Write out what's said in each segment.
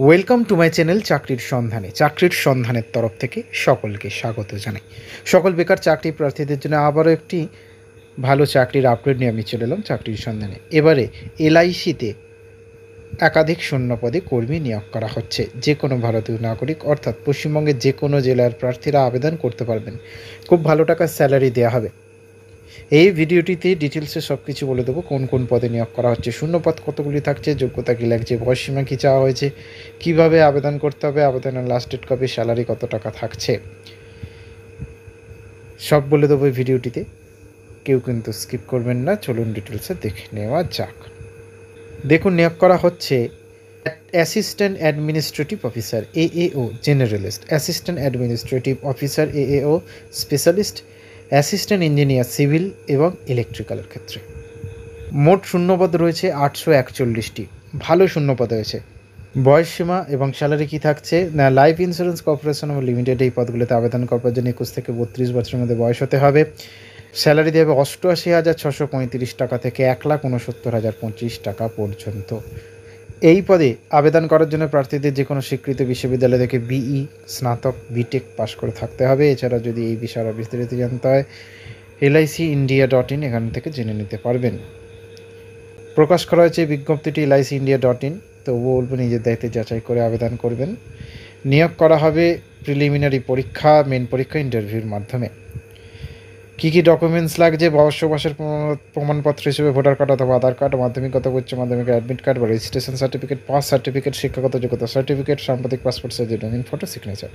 Welcome to my channel চাকরির সন্ধানের তরফ থেকে সকলকে স্বাগত জানাই। সকল বেকার চাকরি প্রার্থীদের জন্য আবারও একটি ভালো চাকরির আপডেট নিয়ে আমি চলে এলাম চাকরির সন্ধানে। এবারে এলআইসিতে একাধিক শূন্য পদে কর্মী নিয়োগ করা হচ্ছে। যে কোনো ভারতীয় নাগরিক অর্থাৎ পশ্চিমবঙ্গের যে কোনো জেলার প্রার্থীরা আবেদন করতে পারবেন। খুব ভালো টাকার স্যালারি দেওয়া হবে। এই ভিডিওটিতে ডিটেলসে সব কিছু বলে দেবো, কোন কোন পদে নিয়োগ করা হচ্ছে, শূন্যপদ কতগুলি থাকছে, যোগ্যতা কী লাগছে, বয়সসীমা কী চাওয়া হয়েছে, কীভাবে আবেদন করতে হবে, আবেদনের লাস্ট ডেট কবে, স্যালারি কত টাকা থাকছে, সব বলে দেবো এই ভিডিওটিতে। কেউ কিন্তু স্কিপ করবেন না। চলুন ডিটেলসে দেখে নেওয়া যাক। দেখুন, নিয়োগ করা হচ্ছে assistant administrative officer AAO generalist, assistant administrative officer AAO specialist, assistant engineer civil এবং ইলেকট্রিক্যালের ক্ষেত্রে। মোট শূন্যপদ রয়েছে 841টি। ভালো শূন্যপদ হয়েছে। বয়সসীমা এবং স্যালারি কী থাকছে না, লাইফ ইন্স্যুরেন্স কর্পোরেশন লিমিটেড এই পদগুলিতে আবেদন করবার জন্য 21 থেকে 32 বছরের মধ্যে বয়স হতে হবে। স্যালারি দেবে 88,635 টাকা থেকে 1,69,025 টাকা পর্যন্ত। এই পদে আবেদন করার জন্য প্রার্থীদের যে কোনো স্বীকৃত বিশ্ববিদ্যালয় থেকে BE, স্নাতক, BTech পাশ করে থাকতে হবে। এছাড়া যদি এই বিষয়ে আরও বিস্তারিত জানতে হয় licindia.in এখান থেকে জেনে নিতে পারবেন। প্রকাশ করা হয়েছে বিজ্ঞপ্তিটি licindia.in। তবুও বলবো নিজের দায়িত্বে যাচাই করে আবেদন করবেন। নিয়োগ করা হবে প্রিলিমিনারি পরীক্ষা, মেন পরীক্ষা, ইন্টারভিউর মাধ্যমে। কী কী ডকুমেন্টস লাগছে? বসবাসের প্রমাণপত্র হিসেবে ভোটার কার্ড অথবা আধার কার্ড, মাধ্যমিক অথবা উচ্চ মাধ্যমিকের অ্যাডমিট কার্ড বা রেজিস্ট্রেশন সার্টিফিকেট, পাস সার্টিফিকেট, শিক্ষাগত যোগ্যতা সার্টিফিকেট, সাম্প্রতিক পাসপোর্ট সাইজের রঙিন ফটো, সিগনেচার।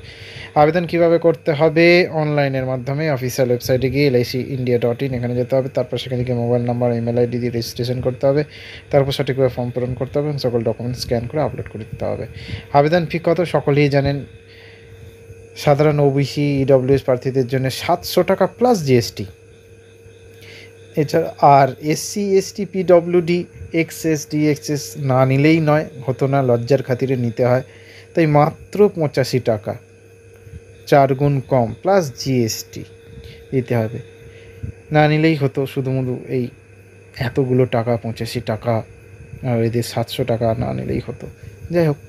আবেদন কীভাবে করতে হবে? অনলাইনের মাধ্যমে অফিসিয়াল ওয়েবসাইটে গিয়ে licindia.in এখানে যেতে হবে। তারপর সেখানে গিয়ে মোবাইল নাম্বার, ইমেল ID দিয়ে রেজিস্ট্রেশন করতে হবে। তারপর সঠিকভাবে ফর্ম পূরণ করতে হবে এবং সকল ডকুমেন্টস স্ক্যান করে আপলোড করে দিতে হবে। আবেদন ফি কত সকলেই জানেন। সাধারণ OBC EWS প্রার্থীদের জন্য 700 টাকা প্লাস GST। এছাড়া আর SC ST PWD XS DXS না নিলেই নয়, হতো না, লজ্জার খাতিরে নিতে হয়, তাই মাত্র 85 টাকা, 4 গুণ কম প্লাস GST দিতে হবে। না নিলেই হতো, শুধুমুধু এই এতগুলো টাকা 85 টাকা, আর এদের 700 টাকা না নিলেই হতো। যাই হোক,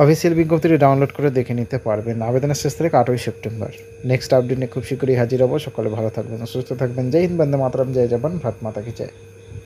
অফিসিয়াল বিজ্ঞপ্তিটি ডাউনলোড করে দেখে নিতে পারবেন। আবেদনের শেষ তারিখ 8ই সেপ্টেম্বর। নেক্সট আপডেট নিয়ে খুব শীঘ্রই হাজির হবো। সকলে ভালো থাকবেন, সুস্থ থাকবেন। জয় হিন্দ, বন্দে মাতরম, জয় জবান, ভারত মাতা কি জয়।